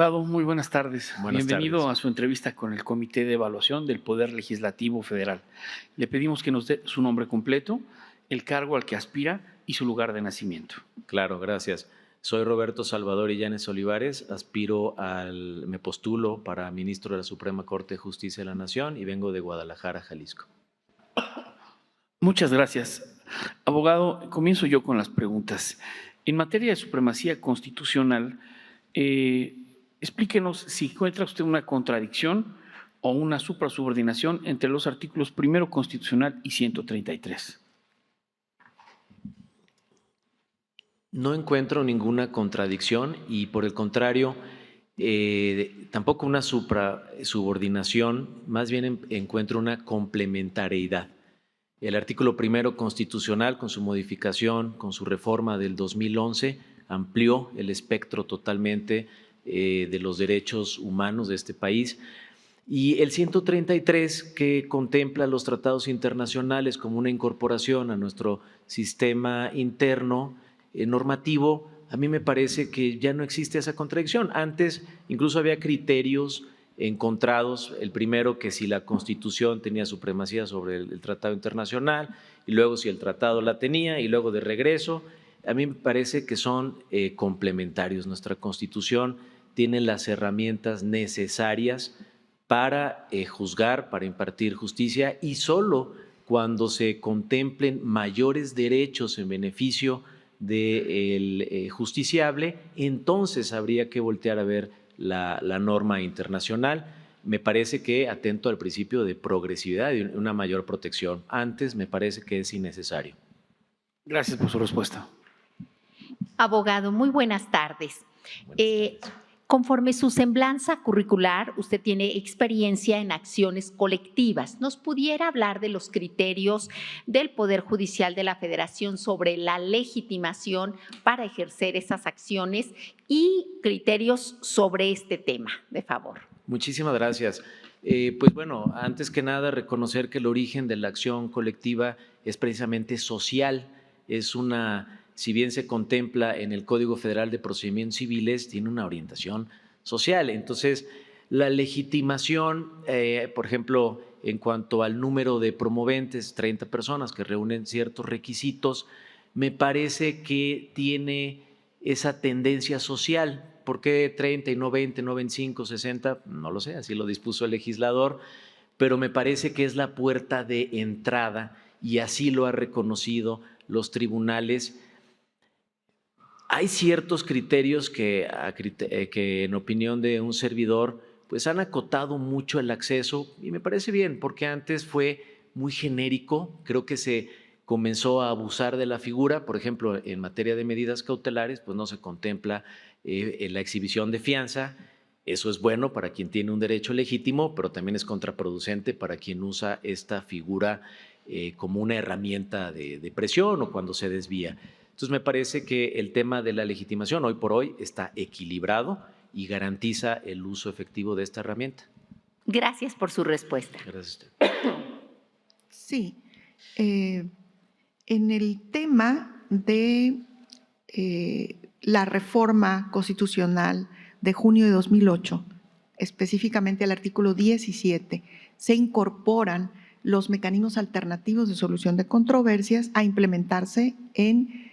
Abogado, muy buenas tardes. Buenas Bienvenido tardes. a su entrevista con el Comité de Evaluación del Poder Legislativo Federal. Le pedimos que nos dé su nombre completo, el cargo al que aspira y su lugar de nacimiento. Claro, gracias. Soy Roberto Salvador Illanes Olivares, me postulo para ministro de la Suprema Corte de Justicia de la Nación y vengo de Guadalajara, Jalisco. Muchas gracias. Abogado, comienzo yo con las preguntas. En materia de supremacía constitucional, explíquenos si encuentra usted una contradicción o una suprasubordinación entre los artículos 1 constitucional y 133. No encuentro ninguna contradicción y, por el contrario, tampoco una suprasubordinación, más bien encuentro una complementariedad. El artículo 1 constitucional, con su modificación, con su reforma del 2011, amplió el espectro totalmente de los derechos humanos de este país. Y el 133, que contempla los tratados internacionales como una incorporación a nuestro sistema interno normativo, a mí me parece que ya no existe esa contradicción. Antes incluso había criterios encontrados, el primero que si la Constitución tenía supremacía sobre el tratado internacional y luego si el tratado la tenía y luego de regreso. A mí me parece que son complementarios. Nuestra Constitución tiene las herramientas necesarias para juzgar, para impartir justicia, y solo cuando se contemplen mayores derechos en beneficio del justiciable, entonces habría que voltear a ver la norma internacional. Me parece que atento al principio de progresividad y una mayor protección. Antes me parece que es innecesario. Gracias por su respuesta. Abogado, muy buenas tardes. Buenas tardes. Conforme su semblanza curricular, usted tiene experiencia en acciones colectivas. ¿Nos pudiera hablar de los criterios del Poder Judicial de la Federación sobre la legitimación para ejercer esas acciones y criterios sobre este tema, de favor? Muchísimas gracias. Pues bueno, antes que nada reconocer que el origen de la acción colectiva es precisamente social, si bien se contempla en el Código Federal de Procedimientos Civiles, tiene una orientación social. Entonces, la legitimación, por ejemplo, en cuanto al número de promoventes, 30 personas que reúnen ciertos requisitos, me parece que tiene esa tendencia social. ¿Por qué 30 y no 20, no 25, 60? No lo sé, así lo dispuso el legislador, pero me parece que es la puerta de entrada y así lo ha reconocido los tribunales. Hay ciertos criterios que en opinión de un servidor pues han acotado mucho el acceso y me parece bien porque antes fue muy genérico, creo que se comenzó a abusar de la figura, por ejemplo, en materia de medidas cautelares pues no se contempla la exhibición de fianza. Eso es bueno para quien tiene un derecho legítimo, pero también es contraproducente para quien usa esta figura como una herramienta de presión o cuando se desvía. Entonces, me parece que el tema de la legitimación hoy por hoy está equilibrado y garantiza el uso efectivo de esta herramienta. Gracias por su respuesta. Gracias a usted. Sí. En el tema de la reforma constitucional de junio de 2008, específicamente al artículo 17, se incorporan los mecanismos alternativos de solución de controversias a implementarse en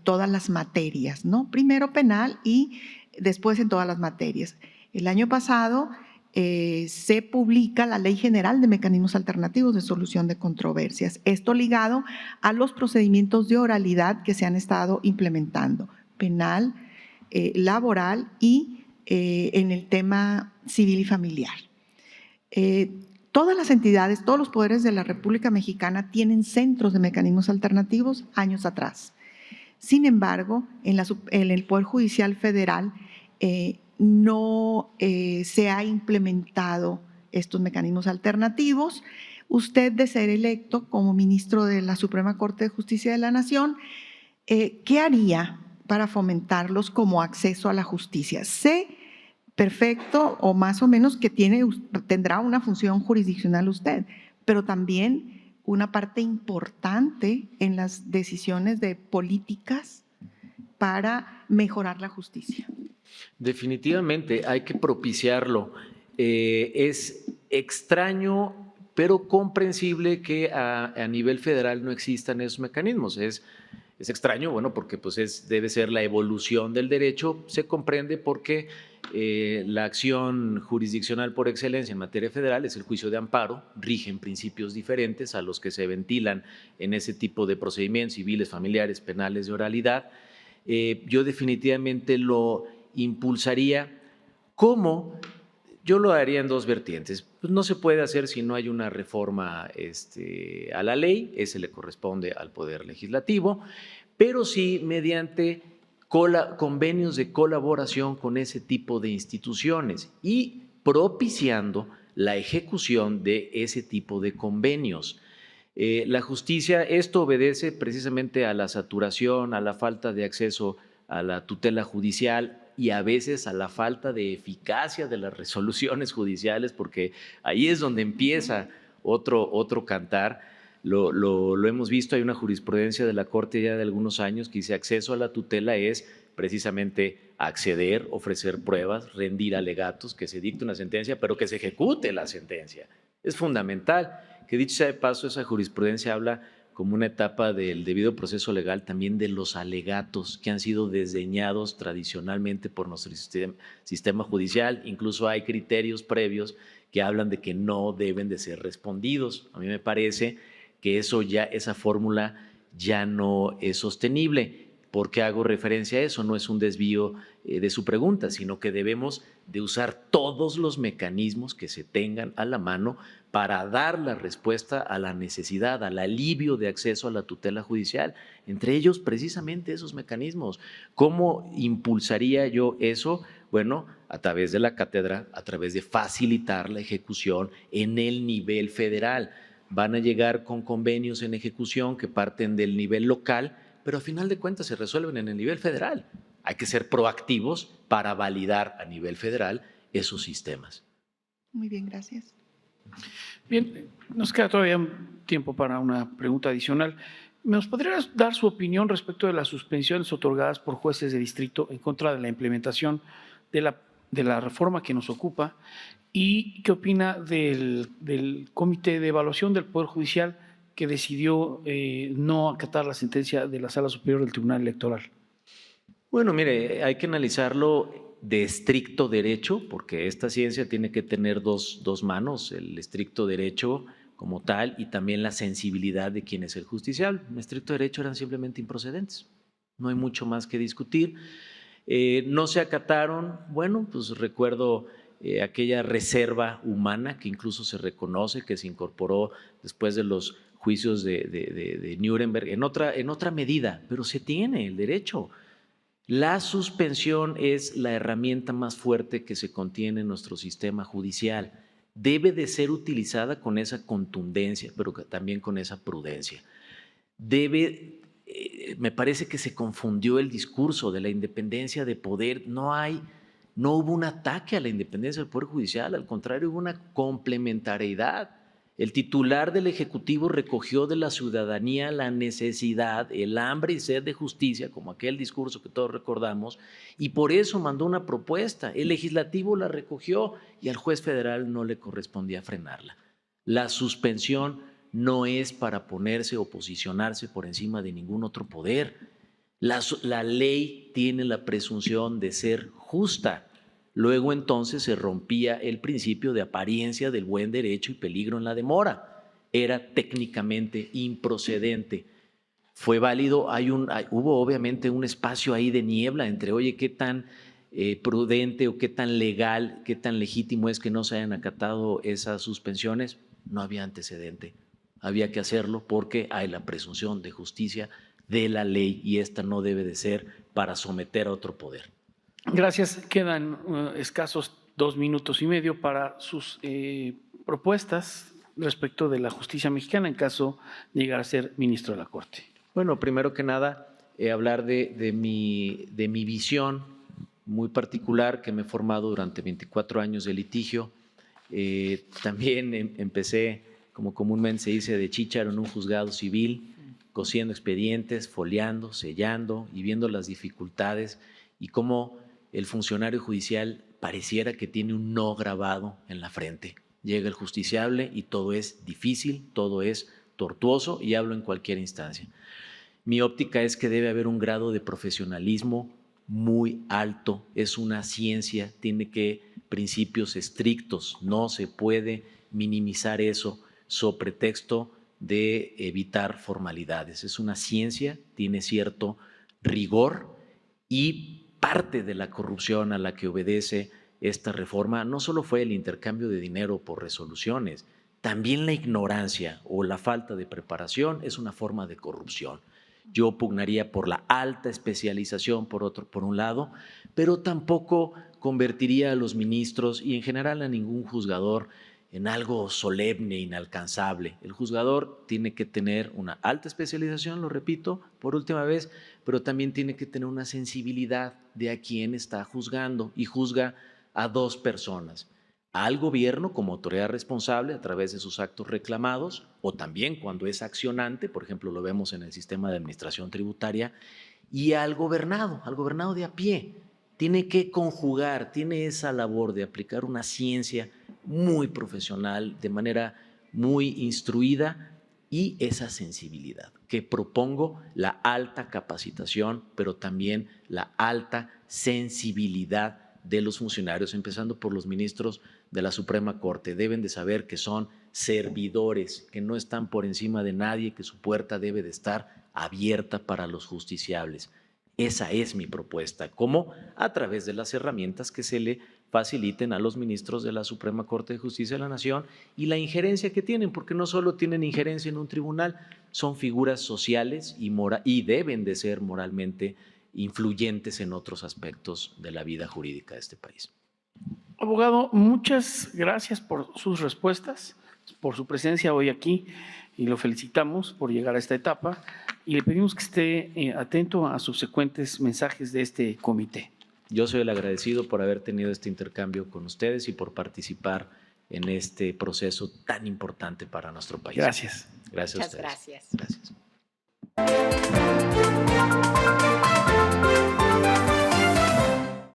todas las materias, ¿no? Primero penal y después en todas las materias. El año pasado se publica la Ley General de Mecanismos Alternativos de Solución de Controversias. Esto ligado a los procedimientos de oralidad que se han estado implementando, penal, laboral y en el tema civil y familiar. Todas las entidades, todos los poderes de la República Mexicana tienen centros de mecanismos alternativos años atrás. Sin embargo, en el Poder Judicial Federal no se ha implementado estos mecanismos alternativos. Usted, de ser electo como ministro de la Suprema Corte de Justicia de la Nación, ¿qué haría para fomentarlos como acceso a la justicia? Sé perfecto o más o menos que tendrá una función jurisdiccional usted, pero también una parte importante en las decisiones de políticas para mejorar la justicia. Definitivamente hay que propiciarlo. Es extraño, pero comprensible que a nivel federal no existan esos mecanismos. Es extraño, bueno, porque pues debe ser la evolución del derecho. Se comprende porque la acción jurisdiccional por excelencia en materia federal es el juicio de amparo, rigen principios diferentes a los que se ventilan en ese tipo de procedimientos civiles, familiares, penales, de oralidad. Yo definitivamente lo impulsaría. ¿Cómo? Yo lo haría en dos vertientes. Pues no se puede hacer si no hay una reforma a la ley, ese le corresponde al Poder Legislativo, pero sí mediante convenios de colaboración con ese tipo de instituciones y propiciando la ejecución de ese tipo de convenios. La justicia, esto obedece precisamente a la saturación, a la falta de acceso a la tutela judicial y a veces a la falta de eficacia de las resoluciones judiciales, porque ahí es donde empieza otro cantar. Lo hemos visto, hay una jurisprudencia de la Corte ya de algunos años que dice acceso a la tutela es precisamente acceder, ofrecer pruebas, rendir alegatos, que se dicte una sentencia, pero que se ejecute la sentencia. Es fundamental. Que dicho sea de paso, esa jurisprudencia habla como una etapa del debido proceso legal también de los alegatos que han sido desdeñados tradicionalmente por nuestro sistema judicial. Incluso hay criterios previos que hablan de que no deben de ser respondidos. A mí me parece que esa fórmula ya no es sostenible. ¿Por qué hago referencia a eso? No es un desvío de su pregunta, sino que debemos de usar todos los mecanismos que se tengan a la mano para dar la respuesta a la necesidad, al alivio de acceso a la tutela judicial, entre ellos precisamente esos mecanismos. ¿Cómo impulsaría yo eso? Bueno, a través de la cátedra, a través de facilitar la ejecución en el nivel federal. Van a llegar con convenios en ejecución que parten del nivel local, pero a final de cuentas se resuelven en el nivel federal. Hay que ser proactivos para validar a nivel federal esos sistemas. Muy bien, gracias. Bien, nos queda todavía tiempo para una pregunta adicional. ¿Nos podría dar su opinión respecto de las suspensiones otorgadas por jueces de distrito en contra de la implementación de la reforma que nos ocupa? ¿Y qué opina del Comité de Evaluación del Poder Judicial que decidió no acatar la sentencia de la Sala Superior del Tribunal Electoral? Bueno, mire, hay que analizarlo de estricto derecho, porque esta ciencia tiene que tener dos manos, el estricto derecho como tal y también la sensibilidad de quien es el justiciable. En estricto derecho eran simplemente improcedentes, no hay mucho más que discutir. No se acataron, bueno, pues recuerdo aquella reserva humana que incluso se reconoce, que se incorporó después de los juicios de Nuremberg en otra medida, pero se tiene el derecho. La suspensión es la herramienta más fuerte que se contiene en nuestro sistema judicial. Debe de ser utilizada con esa contundencia, pero también con esa prudencia. Me parece que se confundió el discurso de la independencia de poder. No hubo un ataque a la independencia del Poder Judicial, al contrario, hubo una complementariedad. El titular del Ejecutivo recogió de la ciudadanía la necesidad, el hambre y sed de justicia, como aquel discurso que todos recordamos, y por eso mandó una propuesta. El Legislativo la recogió y al juez federal no le correspondía frenarla. La suspensión no es para ponerse o posicionarse por encima de ningún otro poder. La ley tiene la presunción de ser justa. Luego entonces se rompía el principio de apariencia del buen derecho y peligro en la demora. Era técnicamente improcedente. Fue válido, hubo obviamente un espacio ahí de niebla entre, oye, qué tan prudente o qué tan legal, qué tan legítimo es que no se hayan acatado esas suspensiones. No había antecedente. Había que hacerlo porque hay la presunción de justicia de la ley y esta no debe de ser para someter a otro poder. Gracias. Quedan escasos 2 minutos y medio para sus propuestas respecto de la justicia mexicana en caso de llegar a ser ministro de la Corte. Bueno, primero que nada, hablar de mi visión muy particular que me he formado durante 24 años de litigio. También empecé, como comúnmente se dice, de chícharo en un juzgado civil, cosiendo expedientes, foliando, sellando y viendo las dificultades y cómo el funcionario judicial pareciera que tiene un no grabado en la frente. Llega el justiciable y todo es difícil, todo es tortuoso, y hablo en cualquier instancia. Mi óptica es que debe haber un grado de profesionalismo muy alto, es una ciencia, tiene principios estrictos, no se puede minimizar eso sobre pretexto de evitar formalidades. Es una ciencia, tiene cierto rigor, y parte de la corrupción a la que obedece esta reforma no solo fue el intercambio de dinero por resoluciones, también la ignorancia o la falta de preparación es una forma de corrupción. Yo pugnaría por la alta especialización por un lado, pero tampoco convertiría a los ministros y en general a ningún juzgador en algo solemne, inalcanzable. El juzgador tiene que tener una alta especialización, lo repito por última vez, pero también tiene que tener una sensibilidad de a quién está juzgando, y juzga a dos personas: al gobierno como autoridad responsable a través de sus actos reclamados, o también cuando es accionante, por ejemplo lo vemos en el sistema de administración tributaria, y al gobernado de a pie. Tiene que conjugar, tiene esa labor de aplicar una ciencia muy profesional, de manera muy instruida, y esa sensibilidad que propongo, la alta capacitación, pero también la alta sensibilidad de los funcionarios, empezando por los ministros de la Suprema Corte. Deben de saber que son servidores, que no están por encima de nadie, que su puerta debe de estar abierta para los justiciables. Esa es mi propuesta, como a través de las herramientas que se le faciliten a los ministros de la Suprema Corte de Justicia de la Nación y la injerencia que tienen, porque no solo tienen injerencia en un tribunal, son figuras sociales y deben de ser moralmente influyentes en otros aspectos de la vida jurídica de este país. Abogado, muchas gracias por sus respuestas, por su presencia hoy aquí, y lo felicitamos por llegar a esta etapa, y le pedimos que esté atento a subsecuentes mensajes de este comité. Yo soy el agradecido por haber tenido este intercambio con ustedes y por participar en este proceso tan importante para nuestro país. Gracias. Gracias a Muchas ustedes. gracias. Gracias.